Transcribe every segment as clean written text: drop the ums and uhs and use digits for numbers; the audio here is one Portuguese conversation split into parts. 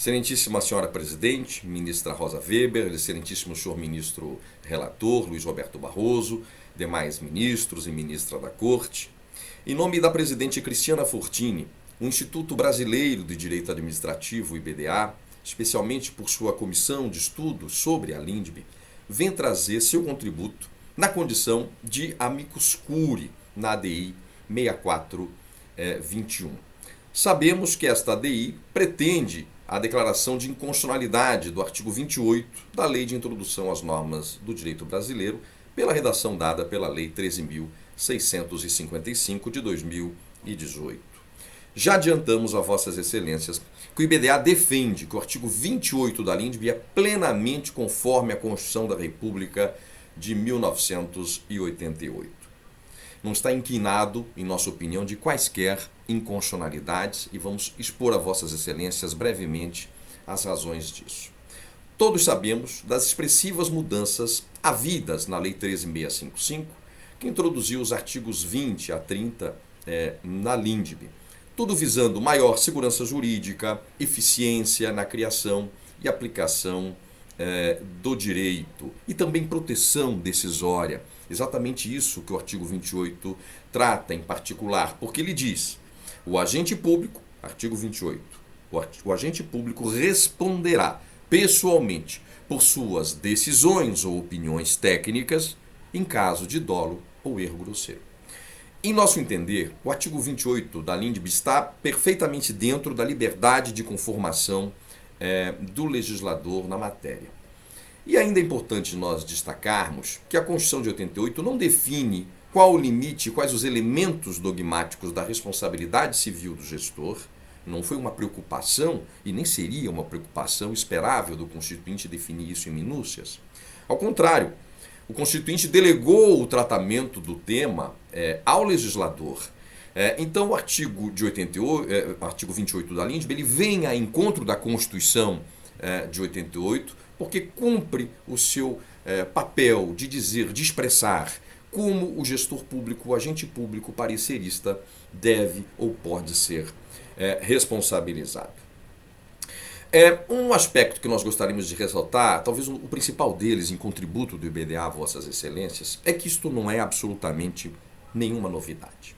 Excelentíssima senhora presidente, ministra Rosa Weber, excelentíssimo senhor ministro relator, Luiz Roberto Barroso, demais ministros e ministra da Corte, em nome da presidente Cristiana Fortini, o Instituto Brasileiro de Direito Administrativo, IBDA, especialmente por sua comissão de estudos sobre a LINDB, vem trazer seu contributo na condição de amicus curiae na ADI 6421. Sabemos que esta ADI pretende a declaração de inconstitucionalidade do artigo 28 da Lei de Introdução às Normas do Direito Brasileiro, pela redação dada pela Lei 13.655 de 2018. Já adiantamos a Vossas Excelências que o IBDA defende que o artigo 28 da LINDB é plenamente conforme a Constituição da República de 1988. Não está inquinado, em nossa opinião, de quaisquer inconstitucionalidades e vamos expor a Vossas Excelências brevemente as razões disso. Todos sabemos das expressivas mudanças havidas na Lei 13.655, que introduziu os artigos 20 a 30 na LINDB, tudo visando maior segurança jurídica, eficiência na criação e aplicação do direito e também proteção decisória. Exatamente isso que o artigo 28 trata em particular, porque ele diz: o agente público, artigo 28, o agente público responderá pessoalmente por suas decisões ou opiniões técnicas em caso de dolo ou erro grosseiro. Em nosso entender, o artigo 28 da LINDB está perfeitamente dentro da liberdade de conformação do legislador na matéria. E ainda é importante nós destacarmos que a Constituição de 88 não define qual o limite, quais os elementos dogmáticos da responsabilidade civil do gestor. Não foi uma preocupação e nem seria uma preocupação esperável do Constituinte definir isso em minúcias. Ao contrário, o Constituinte delegou o tratamento do tema ao legislador. Então, o artigo 28 da LINDB ele vem a encontro da Constituição de 88, porque cumpre o seu papel de dizer, de expressar como o gestor público, o agente público parecerista deve ou pode ser responsabilizado. Um aspecto que nós gostaríamos de ressaltar, talvez o principal deles em contributo do IBDA a Vossas Excelências, é que isto não é absolutamente nenhuma novidade.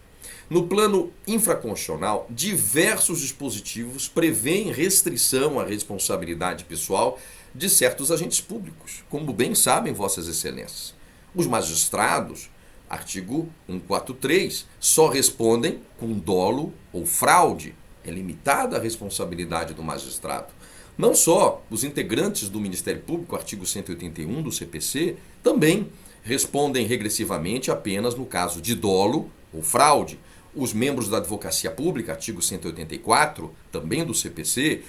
No plano infraconstitucional, diversos dispositivos prevêem restrição à responsabilidade pessoal de certos agentes públicos, como bem sabem Vossas Excelências. Os magistrados, artigo 143, só respondem com dolo ou fraude. É limitada a responsabilidade do magistrado. Não só os integrantes do Ministério Público, artigo 181 do CPC, também respondem regressivamente apenas no caso de dolo ou fraude. Os membros da Advocacia Pública, artigo 184, também do CPC,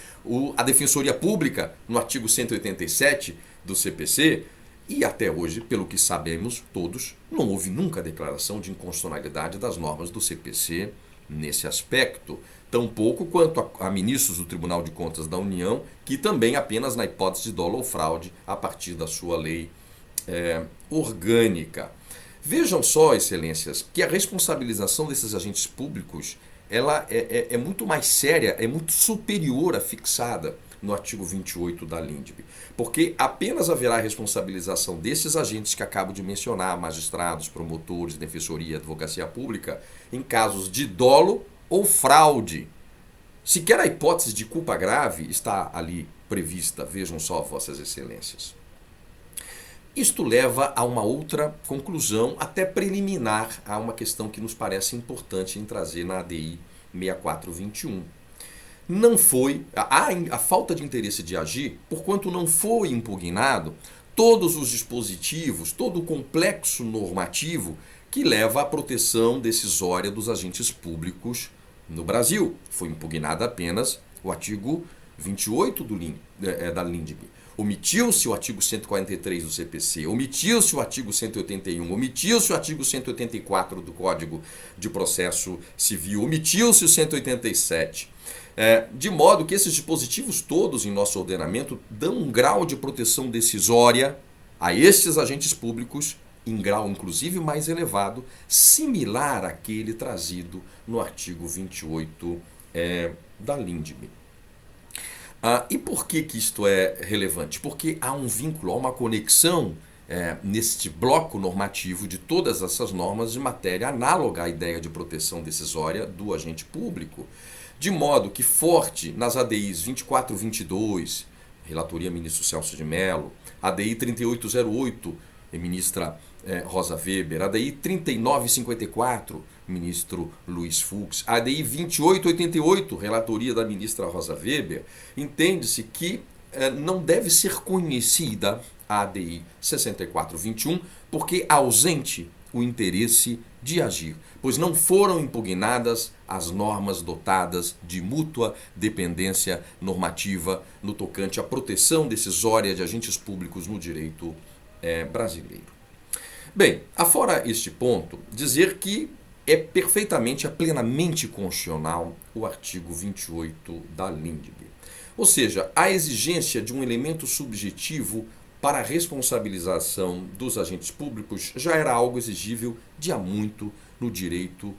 a Defensoria Pública, no artigo 187 do CPC, e até hoje, pelo que sabemos todos, não houve nunca declaração de inconstitucionalidade das normas do CPC nesse aspecto, tampouco quanto a ministros do Tribunal de Contas da União, que também apenas na hipótese de dolo ou fraude a partir da sua lei orgânica. Vejam só, excelências, que a responsabilização desses agentes públicos ela é muito mais séria, é muito superior à fixada no artigo 28 da LINDB, porque apenas haverá responsabilização desses agentes que acabo de mencionar, magistrados, promotores, defensoria, advocacia pública, em casos de dolo ou fraude. Sequer a hipótese de culpa grave está ali prevista, vejam só, Vossas Excelências. Isto leva a uma outra conclusão, até preliminar, a uma questão que nos parece importante em trazer na ADI 6421. Não foi a falta de interesse de agir, porquanto não foi impugnado todos os dispositivos, todo o complexo normativo que leva à proteção decisória dos agentes públicos no Brasil. Foi impugnado apenas o artigo 28 da LINDB. Omitiu-se o artigo 143 do CPC, omitiu-se o artigo 181, omitiu-se o artigo 184 do Código de Processo Civil, omitiu-se o 187. De modo que esses dispositivos todos em nosso ordenamento dão um grau de proteção decisória a estes agentes públicos, em grau inclusive mais elevado, similar àquele trazido no artigo 28 da LINDB. E por que isto é relevante? Porque há um vínculo, há uma conexão neste bloco normativo de todas essas normas de matéria análoga à ideia de proteção decisória do agente público, de modo que forte nas ADIs 2422, relatoria ministro Celso de Mello, ADI 3808, ministra Rosa Weber, ADI 3954, ministro Luiz Fux, ADI 2888, relatoria da ministra Rosa Weber, entende-se que não deve ser conhecida a ADI 6421 porque ausente o interesse de agir, pois não foram impugnadas as normas dotadas de mútua dependência normativa no tocante à proteção decisória de agentes públicos no direito brasileiro. Bem, afora este ponto, dizer que é plenamente constitucional o artigo 28 da LINDB. Ou seja, a exigência de um elemento subjetivo para a responsabilização dos agentes públicos já era algo exigível de há muito no direito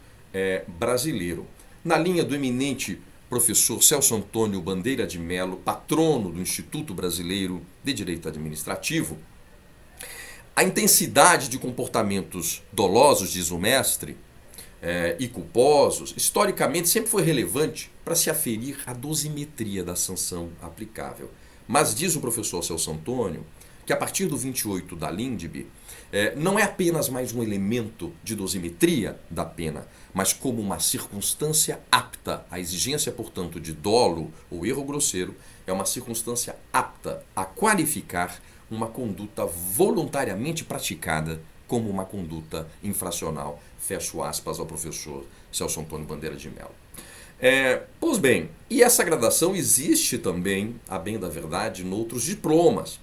brasileiro. Na linha do eminente professor Celso Antônio Bandeira de Mello, patrono do Instituto Brasileiro de Direito Administrativo, a intensidade de comportamentos dolosos, diz o mestre, e culposos, historicamente sempre foi relevante para se aferir a dosimetria da sanção aplicável. Mas diz o professor Celso Antônio que a partir do 28 da LINDB, não é apenas mais um elemento de dosimetria da pena, mas como uma circunstância apta. A exigência, portanto, de dolo ou erro grosseiro é uma circunstância apta a qualificar uma conduta voluntariamente praticada como uma conduta infracional. Fecho aspas ao professor Celso Antônio Bandeira de Mello. Pois bem, e essa gradação existe também, a bem da verdade, noutros diplomas.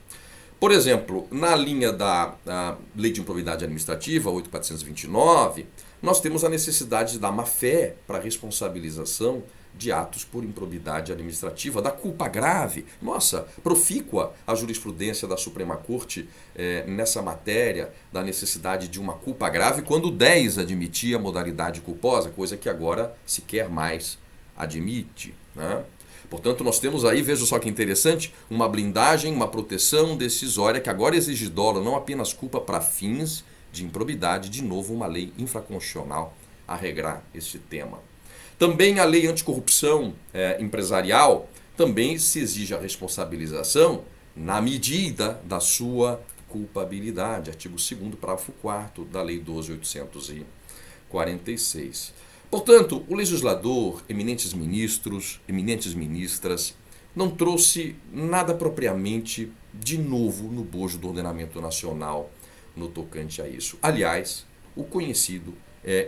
Por exemplo, na linha da Lei de Improbidade Administrativa, 8.429, nós temos a necessidade da má-fé para a responsabilização de atos por improbidade administrativa, da culpa grave. Nossa, profícua a jurisprudência da Suprema Corte nessa matéria da necessidade de uma culpa grave, quando o 10 admitia a modalidade culposa, coisa que agora sequer mais admite, né? Portanto, nós temos aí, veja só que interessante, uma blindagem, uma proteção decisória que agora exige dolo, não apenas culpa para fins de improbidade, de novo uma lei infraconstitucional a regrar este tema. Também a lei anticorrupção empresarial, também se exige a responsabilização na medida da sua culpabilidade, artigo 2º, parágrafo 4º da Lei 12.846. Portanto, o legislador, eminentes ministros, eminentes ministras, não trouxe nada propriamente de novo no bojo do ordenamento nacional no tocante a isso. Aliás, o conhecido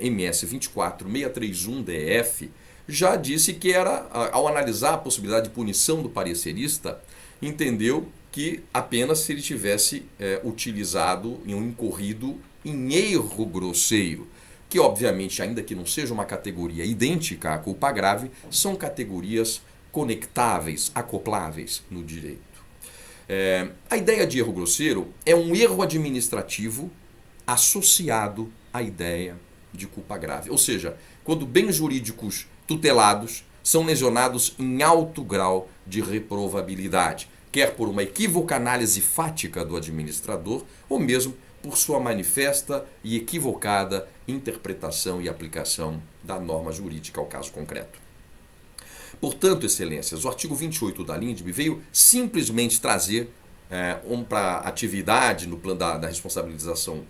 MS 24631-DF já disse que ao analisar a possibilidade de punição do parecerista, entendeu que apenas se ele tivesse utilizado em um incorrido em erro grosseiro, que obviamente, ainda que não seja uma categoria idêntica à culpa grave, são categorias conectáveis, acopláveis no direito. A ideia de erro grosseiro é um erro administrativo associado à ideia de culpa grave. Ou seja, quando bens jurídicos tutelados são lesionados em alto grau de reprovabilidade, quer por uma equívoca análise fática do administrador, ou mesmo por sua manifesta e equivocada interpretação e aplicação da norma jurídica ao caso concreto. Portanto, excelências, o artigo 28 da LINDB veio simplesmente trazer para a atividade no plano da responsabilização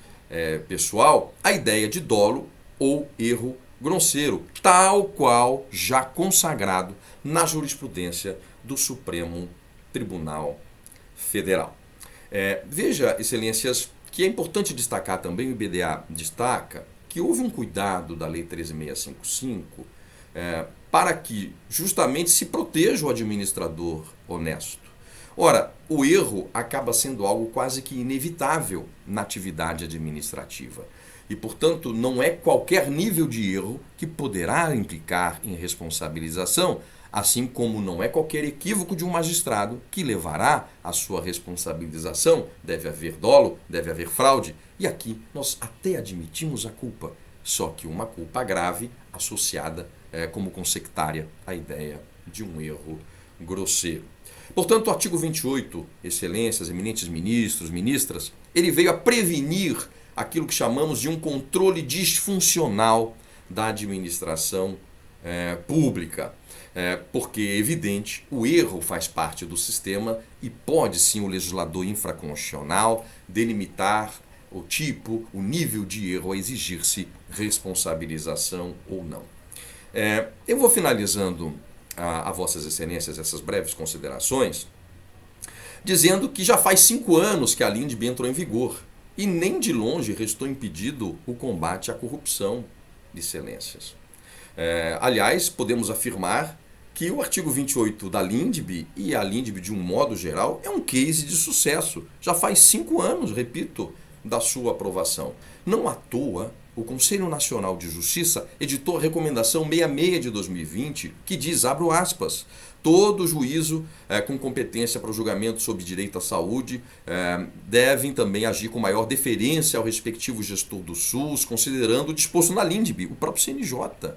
pessoal a ideia de dolo ou erro grosseiro, tal qual já consagrado na jurisprudência do Supremo Tribunal Federal. Veja, excelências, que é importante destacar também, o IBDA destaca, que houve um cuidado da Lei 13.655 para que justamente se proteja o administrador honesto. Ora, o erro acaba sendo algo quase que inevitável na atividade administrativa. E, portanto, não é qualquer nível de erro que poderá implicar em responsabilização, assim como não é qualquer equívoco de um magistrado que levará à sua responsabilização. Deve haver dolo, deve haver fraude. E aqui nós até admitimos a culpa, só que uma culpa grave associada como consectária à ideia de um erro grosseiro. Portanto, o artigo 28, excelências, eminentes ministros, ministras, ele veio a prevenir aquilo que chamamos de um controle disfuncional da administração pública. Porque, é evidente, o erro faz parte do sistema e pode sim o legislador infraconstitucional delimitar o tipo, o nível de erro a exigir-se responsabilização ou não. Eu vou finalizando a Vossas Excelências essas breves considerações, dizendo que já faz 5 anos que a LINDB entrou em vigor e nem de longe restou impedido o combate à corrupção, Excelências. Aliás, podemos afirmar que o artigo 28 da LINDB e a LINDB de um modo geral é um case de sucesso. Já faz 5 anos, repito, da sua aprovação. Não à toa, o Conselho Nacional de Justiça editou a Recomendação 66 de 2020, que diz, abro aspas, todo juízo com competência para o julgamento sobre direito à saúde devem também agir com maior deferência ao respectivo gestor do SUS, considerando o disposto na LINDB, o próprio CNJ.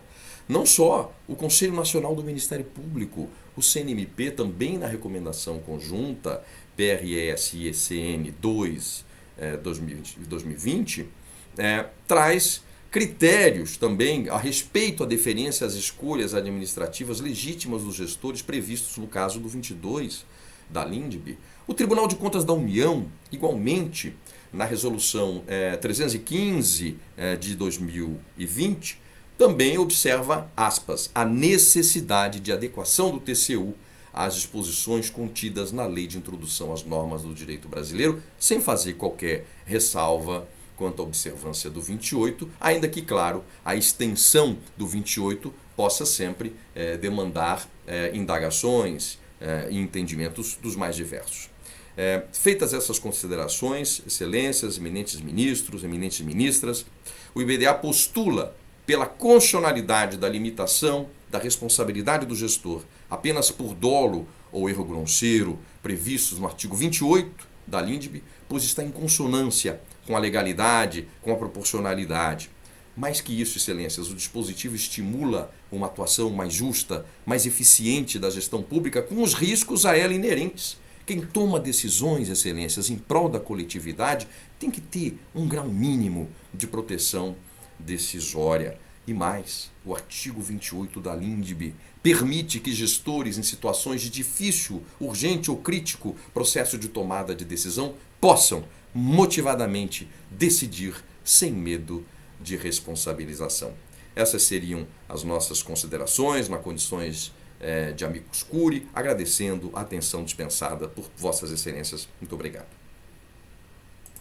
Não só o Conselho Nacional do Ministério Público, o CNMP também na recomendação conjunta PRS-ICN 2 2020 traz critérios também a respeito à deferência às escolhas administrativas legítimas dos gestores previstos no caso do 22 da LINDB. O Tribunal de Contas da União, igualmente, na resolução 315 de 2020, também observa, aspas, a necessidade de adequação do TCU às disposições contidas na Lei de Introdução às Normas do Direito Brasileiro, sem fazer qualquer ressalva quanto à observância do 28, ainda que, claro, a extensão do 28 possa sempre demandar indagações e entendimentos dos mais diversos. Feitas essas considerações, excelências, eminentes ministros, eminentes ministras, o IBDA postula pela constitucionalidade da limitação da responsabilidade do gestor apenas por dolo ou erro grosseiro previstos no artigo 28 da LINDB, pois está em consonância com a legalidade, com a proporcionalidade. Mais que isso, excelências, o dispositivo estimula uma atuação mais justa, mais eficiente da gestão pública, com os riscos a ela inerentes. Quem toma decisões, excelências, em prol da coletividade, tem que ter um grau mínimo de proteção decisória. E mais, o artigo 28 da LINDB permite que gestores em situações de difícil, urgente ou crítico processo de tomada de decisão possam motivadamente decidir sem medo de responsabilização. Essas seriam as nossas considerações nas condições de amicus curiae, agradecendo a atenção dispensada por Vossas Excelências. Muito obrigado.